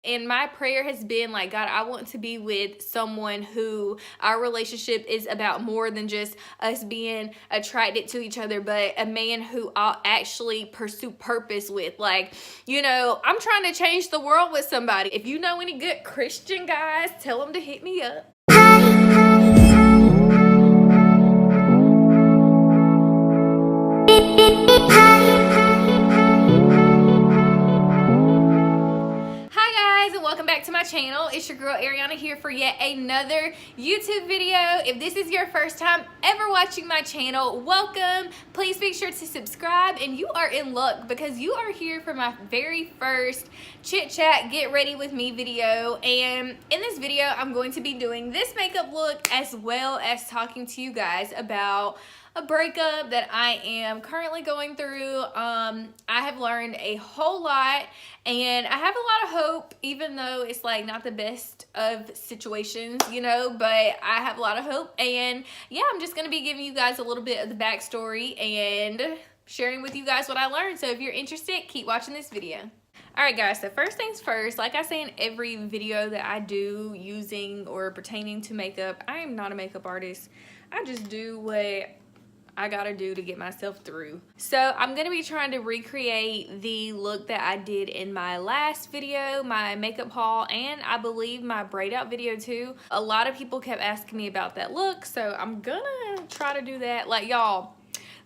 And my prayer has been like, God, I want to be with someone who our relationship is about more than just us being attracted to each other, but a man who I'll actually pursue purpose with. Like, you know, I'm trying to change the world with somebody. If you know any good Christian guys, tell them to hit me up. Welcome back to my channel. It's your girl Ariana here for yet another YouTube video. If this is your first time ever watching my channel, welcome. Please make sure to subscribe, and you are in luck because you are here for my very first chit chat get ready with me video. And in this video I'm going to be doing this makeup look as well as talking to you guys about a breakup that I am currently going through. I have learned a whole lot, and I have a lot of hope, even though it's like not the best of situations, you know, but I have a lot of hope. And yeah, I'm just gonna be giving you guys a little bit of the backstory and sharing with you guys what I learned. So if you're interested, keep watching this video. Alright guys, so first things first, like I say in every video that I do using or pertaining to makeup, I am not a makeup artist. I just do what I gotta do to get myself through. So I'm gonna be trying to recreate the look that I did in my last video, my makeup haul, and I believe my braid out video too. A lot of people kept asking me about that look, so I'm gonna try to do that. Like, y'all,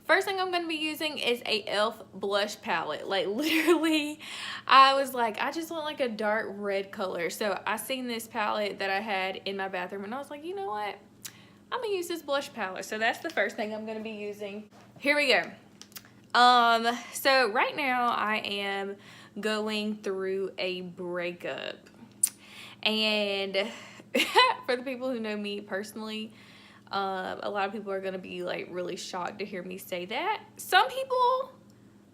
first thing I'm gonna be using is a e.l.f. blush palette. Like, literally, I was like, I just want like a dark red color. So I seen this palette that I had in my bathroom, and I was like, you know what? I'm gonna use this blush palette. So that's the first thing I'm gonna be using. Here we go. So right now I am going through a breakup. And for the people who know me personally, a lot of people are gonna be like really shocked to hear me say that. Some people,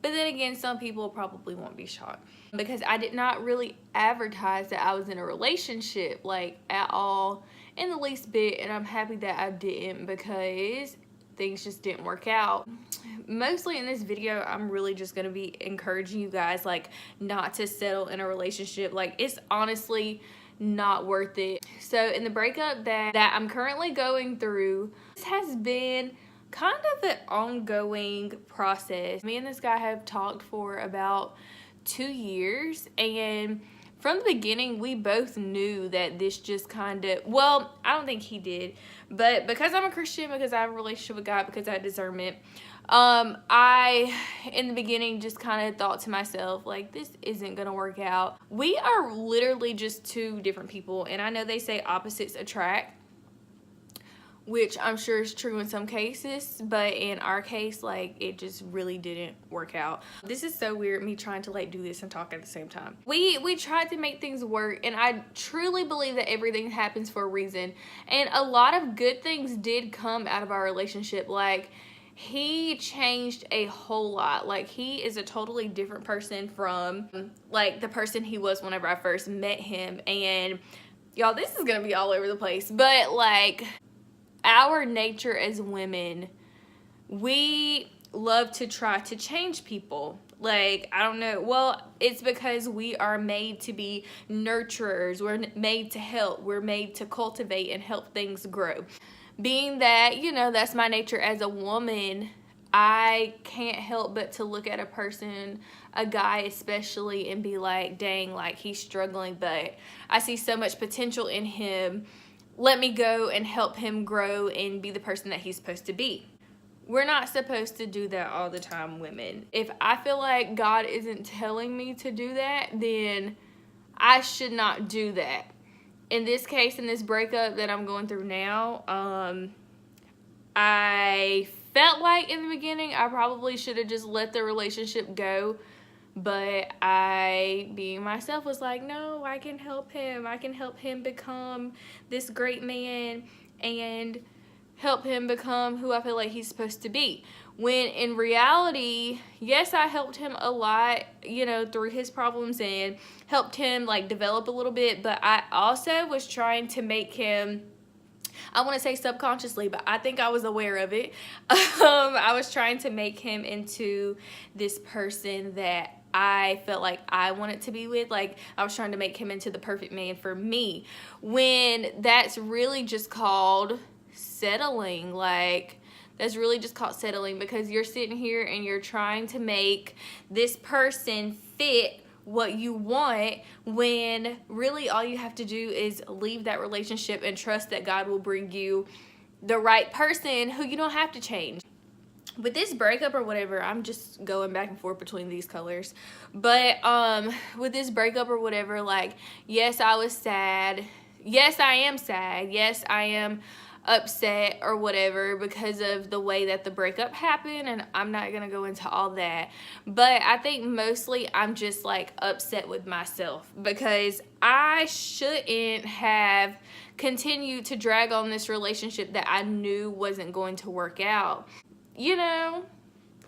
but then again, some people probably won't be shocked because I did not really advertise that I was in a relationship like at all, in the least bit, and I'm happy that I didn't because things just didn't work out. Mostly in this video, I'm really just gonna be encouraging you guys like not to settle in a relationship. Like, it's honestly not worth it. So in the breakup that I'm currently going through, this has been kind of an ongoing process. Me and this guy have talked for about 2 years, and from the beginning we both knew that this just kind of, well, I don't think he did, but because I'm a Christian, because I have a relationship with God, because I have discernment, I in the beginning just kind of thought to myself like, this isn't gonna work out. We are literally just two different people, and I know they say opposites attract, which I'm sure is true in some cases, but in our case, like, it just really didn't work out. This is so weird, me trying to like do this and talk at the same time. We tried to make things work, and I truly believe that everything happens for a reason, and a lot of good things did come out of our relationship. Like, he changed a whole lot. Like, he is a totally different person from like the person he was whenever I first met him. And y'all, this is gonna be all over the place, but like, our nature as women, we love to try to change people. Like, I don't know, well, it's because we are made to be nurturers. We're made to help. We're made to cultivate and help things grow. Being that, you know, that's my nature as a woman, I can't help but to look at a person, a guy especially, and be like, dang, like, he's struggling, but I see so much potential in him. Let me go and help him grow and be the person that he's supposed to be. We're not supposed to do that all the time, women. If I feel like God isn't telling me to do that, then I should not do that. In this case, in this breakup that I'm going through now, I felt like in the beginning I probably should have just let the relationship go. But I, being myself, was like, no, I can help him. I can help him become this great man and help him become who I feel like he's supposed to be. When in reality, yes, I helped him a lot, you know, through his problems and helped him like develop a little bit. But I also was trying to make him, I want to say subconsciously, but I think I was aware of it. I was trying to make him into this person that I felt like I wanted to be with. Like, I was trying to make him into the perfect man for me, when that's really just called settling. Like, that's really just called settling, because you're sitting here and you're trying to make this person fit what you want, when really all you have to do is leave that relationship and trust that God will bring you the right person who you don't have to change. With this breakup or whatever, I'm just going back and forth between these colors, but with this breakup or whatever, like, yes, I was sad. Yes, I am sad. Yes, I am upset or whatever because of the way that the breakup happened, and I'm not gonna go into all that, but I think mostly I'm just like upset with myself, because I shouldn't have continued to drag on this relationship that I knew wasn't going to work out. You know,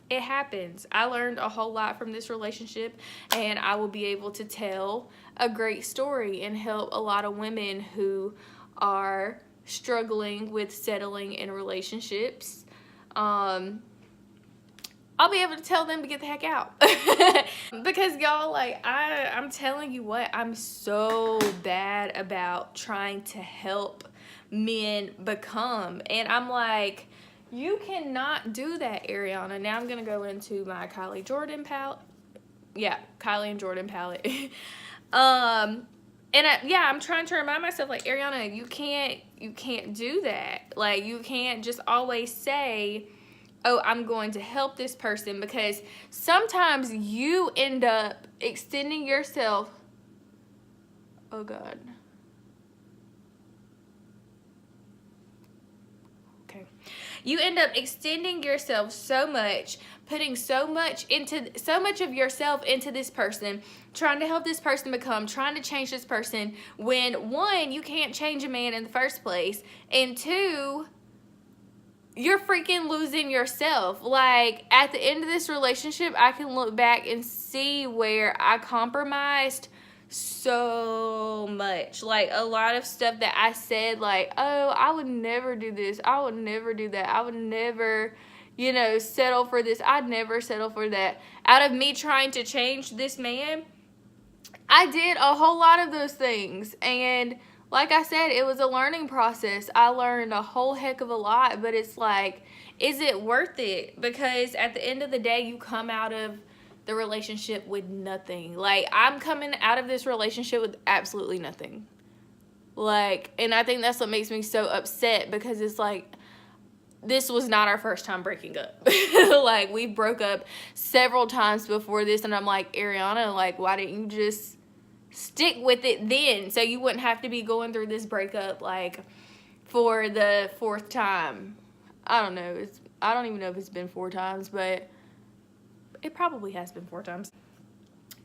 it happens. I learned a whole lot from this relationship, and I will be able to tell a great story and help a lot of women who are struggling with settling in relationships. I'll be able to tell them to get the heck out. Because y'all, like, I'm telling you what, I'm so bad about trying to help men become, and I'm like, you cannot do that, Ariana. Now I'm gonna go into my Kylie Jordan palette. Yeah, Kylie and Jordan palette. And I'm trying to remind myself, like, Ariana, you can't do that. Like, you can't just always say, oh, I'm going to help this person, because sometimes you end up extending yourself. Oh God. Okay. You end up extending yourself so much, putting so much of yourself into this person, trying to help this person become, trying to change this person, when one, you can't change a man in the first place, and two, you're freaking losing yourself. Like, at the end of this relationship, I can look back and see where I compromised so much. Like, a lot of stuff that I said, like, oh, I would never do this, I would never do that, I would never, you know, settle for this, I'd never settle for that. Out of me trying to change this man, I did a whole lot of those things, and like I said, it was a learning process. I learned a whole heck of a lot, but it's like, is it worth it? Because at the end of the day, you come out of the relationship with nothing. Like, I'm coming out of this relationship with absolutely nothing. Like, and I think that's what makes me so upset, because it's like, this was not our first time breaking up. Like, we broke up several times before this, and I'm like, Ariana, like, why didn't you just stick with it then, so you wouldn't have to be going through this breakup, like, for the 4th time? I don't know. I don't even know if it's been 4 times, but it probably has been 4 times.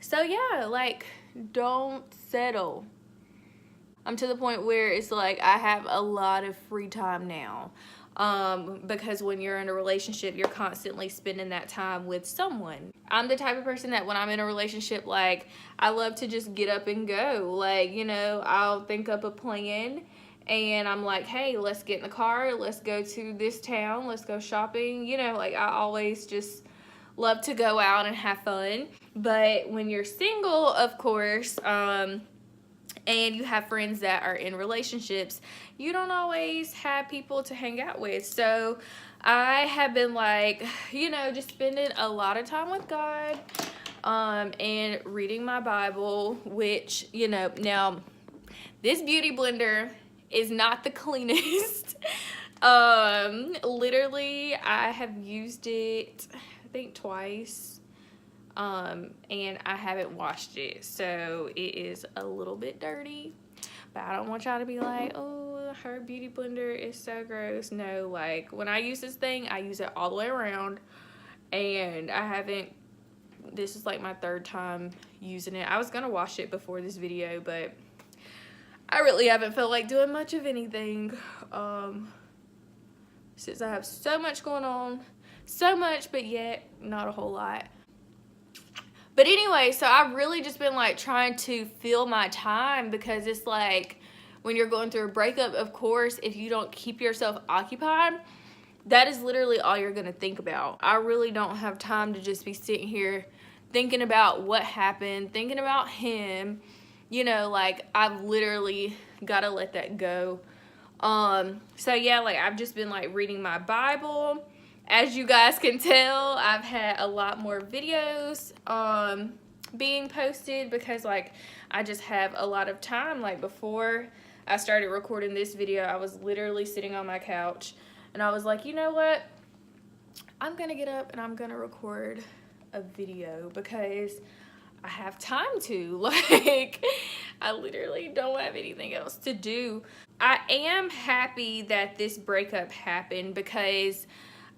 So yeah, like, don't settle. I'm to the point where it's like, I have a lot of free time now. Because when you're in a relationship, you're constantly spending that time with someone. I'm the type of person that when I'm in a relationship, like, I love to just get up and go. Like, you know, I'll think up a plan, and I'm like, hey, let's get in the car, let's go to this town, let's go shopping. You know, like, I always just love to go out and have fun. But when you're single, of course, and you have friends that are in relationships, you don't always have people to hang out with. So I have been, like, you know, just spending a lot of time with God, and reading my Bible, which, you know, now this beauty blender is not the cleanest. Literally, I have used it, I think, twice. And I haven't washed it, so it is a little bit dirty, but I don't want y'all to be like, oh, her beauty blender is so gross. No, like, when I use this thing, I use it all the way around, and I haven't, this is like my 3rd time using it. I was gonna wash it before this video, but I really haven't felt like doing much of anything, since I have so much going on, so much, but yet not a whole lot. But anyway, so I've really just been, like, trying to fill my time, because it's like, when you're going through a breakup, of course, if you don't keep yourself occupied, that is literally all you're going to think about. I really don't have time to just be sitting here thinking about what happened, thinking about him, you know, like I've literally got to let that go. So yeah, like I've just been like reading my Bible. As you guys can tell, I've had a lot more videos being posted because like I just have a lot of time. Like before I started recording this video, I was literally sitting on my couch and I was like, you know what? I'm gonna get up and I'm gonna record a video because I have time to. Like, I literally don't have anything else to do. I am happy that this breakup happened because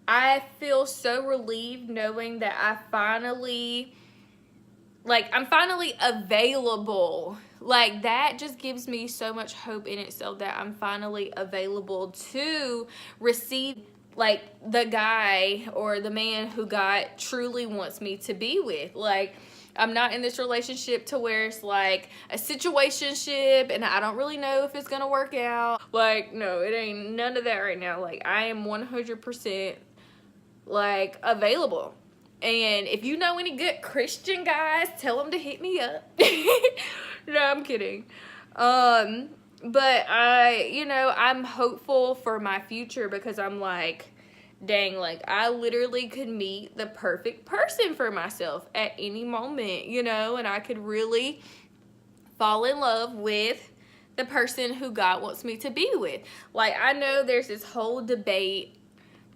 I feel so relieved knowing that I'm finally available. Like, that just gives me so much hope in itself that I'm finally available to receive like the guy or the man who God truly wants me to be with. Like, I'm not in this relationship to where it's like a situationship and I don't really know if it's gonna work out. Like, no, it ain't none of that right now. Like, I am 100% like available. And if you know any good Christian guys, tell them to hit me up. No, I'm kidding. But I'm hopeful for my future because I'm like, dang, like I literally could meet the perfect person for myself at any moment, you know, and I could really fall in love with the person who God wants me to be with. Like, I know there's this whole debate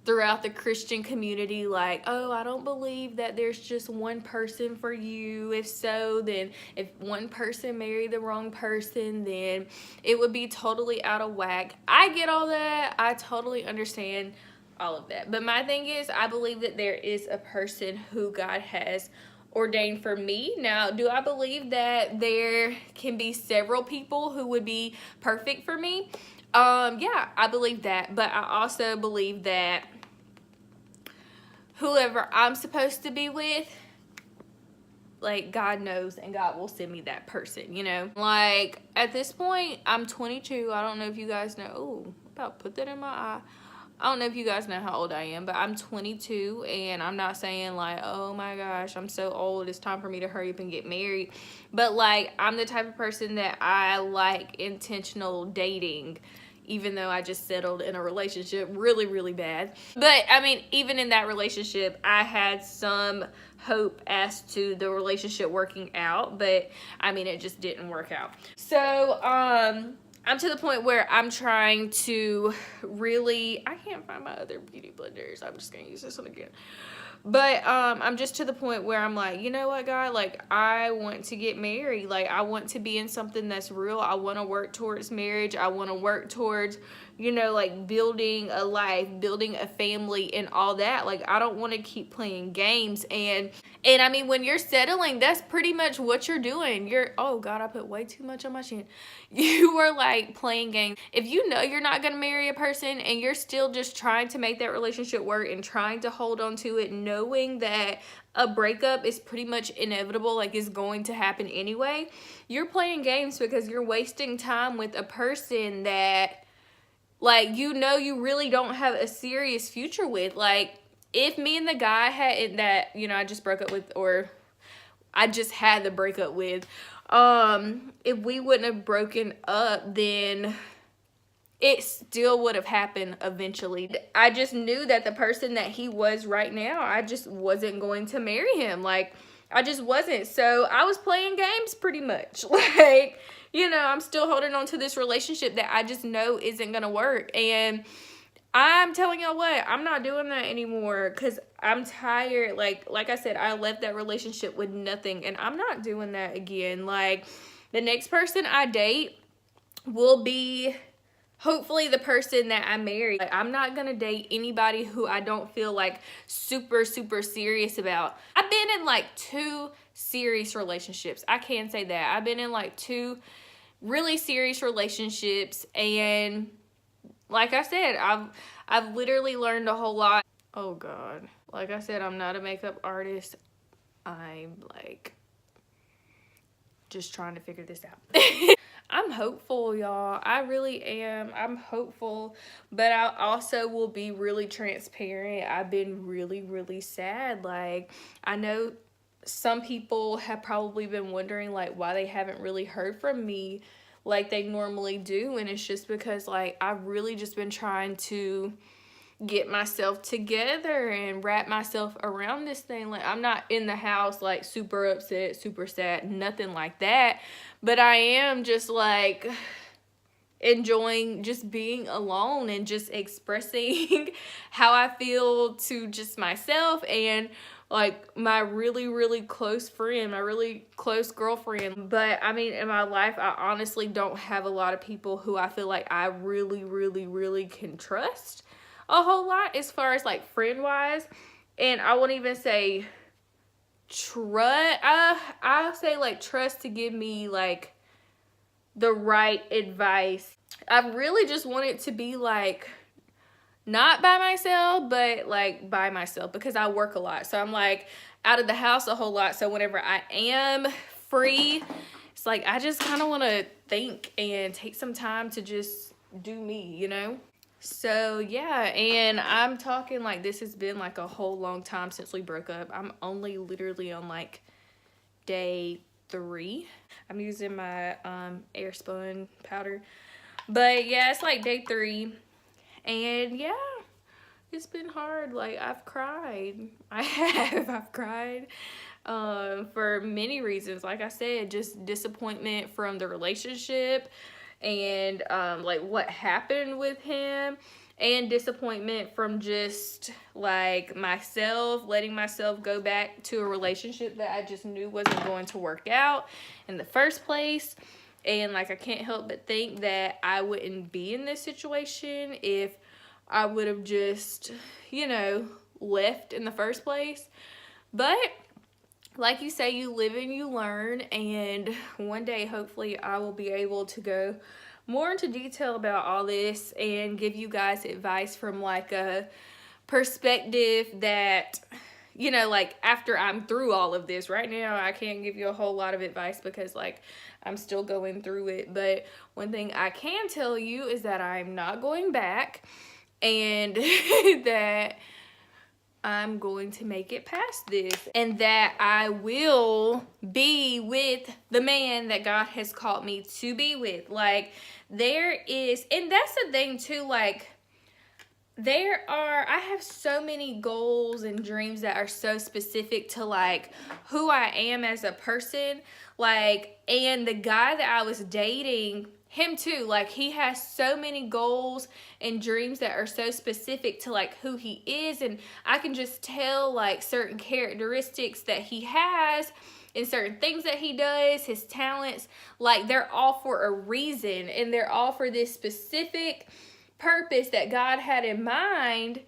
throughout the Christian community, like, oh, I don't believe that there's just one person for you. If so, then if one person married the wrong person, then it would be totally out of whack. I get all that. I totally understand all of that. But my thing is, I believe that there is a person who God has ordained for me. Now, do I believe that there can be several people who would be perfect for me? Yeah, I believe that. But I also believe that whoever I'm supposed to be with, like, God knows and God will send me that person, you know? Like, at this point, I'm 22. I don't know if you guys know. Oh, about put that in my eye. I don't know if you guys know how old I am, but I'm 22, and I'm not saying, like, oh my gosh, I'm so old, it's time for me to hurry up and get married. But, like, I'm the type of person that I like intentional dating, even though I just settled in a relationship really, really bad. But, I mean, even in that relationship, I had some hope as to the relationship working out, but, I mean, it just didn't work out. So, I'm to the point where I'm trying to really, I can't find my other beauty blenders. I'm just going to use this one again. But I'm just to the point where I'm like, you know what, God? Like, I want to get married. Like, I want to be in something that's real. I want to work towards marriage. I want to work towards, you know, like building a life, building a family and all that. Like, I don't want to keep playing games. And I mean, when you're settling, that's pretty much what you're doing. Oh God, I put way too much on my chin. You are like playing games. If you know you're not going to marry a person and you're still just trying to make that relationship work and trying to hold on to it, knowing that a breakup is pretty much inevitable, like is going to happen anyway, you're playing games because you're wasting time with a person that, like, you know, you really don't have a serious future with. Like, if me and the guy that, you know, I just broke up with, or I just had the breakup with, if we wouldn't have broken up, then it still would have happened eventually. I just knew that the person that he was right now, I just wasn't going to marry him. Like, I just wasn't. So I was playing games pretty much. Like, you know, I'm still holding on to this relationship that I just know isn't going to work. And I'm telling y'all what, I'm not doing that anymore because I'm tired. Like I said, I left that relationship with nothing, and I'm not doing that again. Like, the next person I date will be hopefully the person that I marry. Like, I'm not gonna date anybody who I don't feel like super, super serious about. I've been in like 2 serious relationships. I can say that. I've been in like 2 really serious relationships, and like I said, I've literally learned a whole lot. Oh God. Like I said, I'm not a makeup artist. I'm like just trying to figure this out. I'm hopeful, y'all. I really am. I'm hopeful, but I also will be really transparent. I've been really, really sad. Like, I know some people have probably been wondering like why they haven't really heard from me like they normally do, and it's just because like I've really just been trying to get myself together and wrap myself around this thing. Like, I'm not in the house like super upset, super sad, nothing like that, but I am just like enjoying just being alone and just expressing how I feel to just myself and like my really close friend, my really close girlfriend. But I mean, in my life, I honestly don't have a lot of people who I feel like I really can trust a whole lot as far as like friend wise. And I won't even say trust, I'll say like trust to give me like the right advice. I really just want it to be like not by myself, but like by myself, because I work a lot. So I'm like out of the house a whole lot. So whenever I am free, it's like I just kind of want to think and take some time to just do me, you know? So yeah, and I'm talking like this has been like a whole long time since we broke up. I'm only literally on like day 3. I'm using my air spun powder. But yeah, it's like day 3. And yeah, it's been hard. Like, I've cried. I've cried for many reasons. Like I said, just disappointment from the relationship and like what happened with him, and disappointment from just like myself, letting myself go back to a relationship that I just knew wasn't going to work out in the first place. And like I can't help but think that I wouldn't be in this situation if I would have just, you know, left in the first place. But like you say, you live and you learn, and one day hopefully I will be able to go more into detail about all this and give you guys advice from like a perspective that, you know, like after I'm through all of this. Right now I can't give you a whole lot of advice because like I'm still going through it. But one thing I can tell you is that I'm not going back, and that I'm going to make it past this, and that I will be with the man that God has called me to be with. Like, there is, and that's the thing too, like, I have so many goals and dreams that are so specific to like who I am as a person. Like, and the guy that I was dating, him too, like he has so many goals and dreams that are so specific to like who he is, and I can just tell like certain characteristics that he has and certain things that he does, his talents, like they're all for a reason, and they're all for this specific purpose that God had in mind.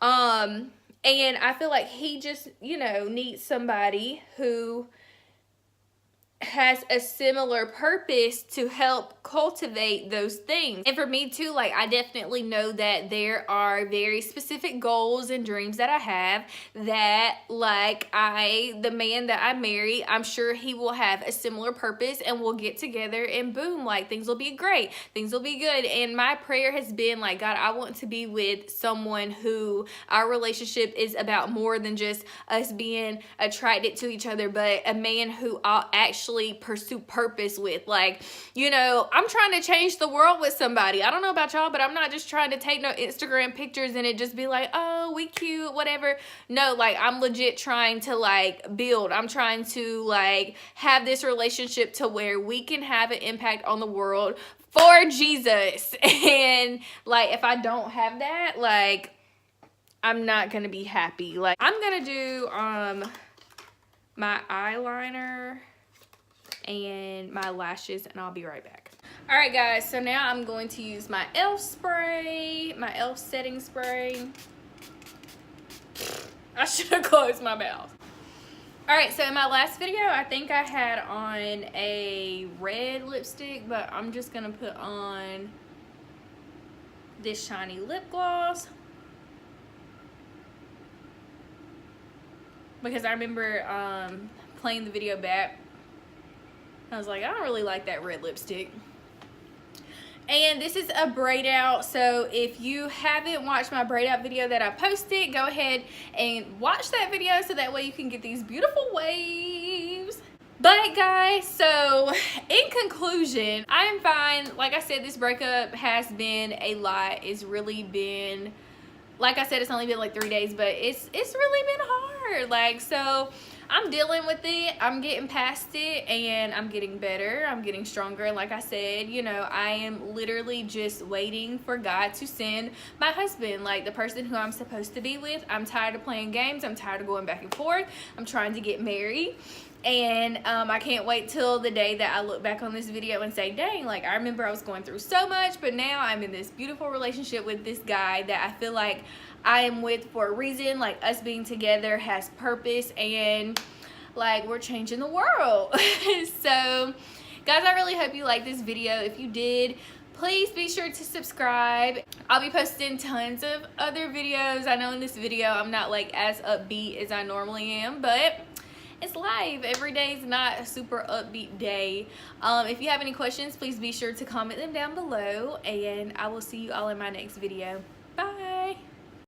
And I feel like he just, you know, needs somebody who has a similar purpose to help cultivate those things. And for me too, like I definitely know that there are very specific goals and dreams that I have that like the man that I marry, I'm sure he will have a similar purpose, and we'll get together and boom, like things will be great, things will be good. And my prayer has been like, God, I want to be with someone who our relationship is about more than just us being attracted to each other, but a man who I'll actually pursue purpose with. Like, you know, I'm trying to change the world with somebody. I don't know about y'all, but I'm not just trying to take no Instagram pictures and it just be like, oh, we cute, whatever. No, like I'm legit trying to like build. I'm trying to like have this relationship to where we can have an impact on the world for Jesus. And like if I don't have that, like I'm not gonna be happy. Like I'm gonna do my eyeliner and my lashes, and I'll be right back. All right guys, so now I'm going to use my e.l.f. spray, my e.l.f. setting spray. I should have closed my mouth. All right, so in my last video, I think I had on a red lipstick, but I'm just gonna put on this shiny lip gloss because I remember playing the video back. I was like, I don't really like that red lipstick. And this is a braid out, so if you haven't watched my braid out video that I posted, go ahead and watch that video so that way you can get these beautiful waves. But guys, so in conclusion, I am fine. Like I said, this breakup has been a lot. It's really been, like I said, it's only been like 3 days, but it's really been hard. Like, so I'm dealing with it, I'm getting past it, and I'm getting better, I'm getting stronger. And like I said, you know, I am literally just waiting for God to send my husband, like the person who I'm supposed to be with. I'm tired of playing games, I'm tired of going back and forth, I'm trying to get married. And I can't wait till the day that I look back on this video and say, dang, like I remember I was going through so much, but now I'm in this beautiful relationship with this guy that I feel like I am with for a reason. Like, us being together has purpose, and like we're changing the world. So guys, I really hope you liked this video. If you did, please be sure to subscribe. I'll be posting tons of other videos. I know in this video I'm not like as upbeat as I normally am, but it's live. Every day is not a super upbeat day. If you have any questions, please be sure to comment them down below, and I will see you all in my next video.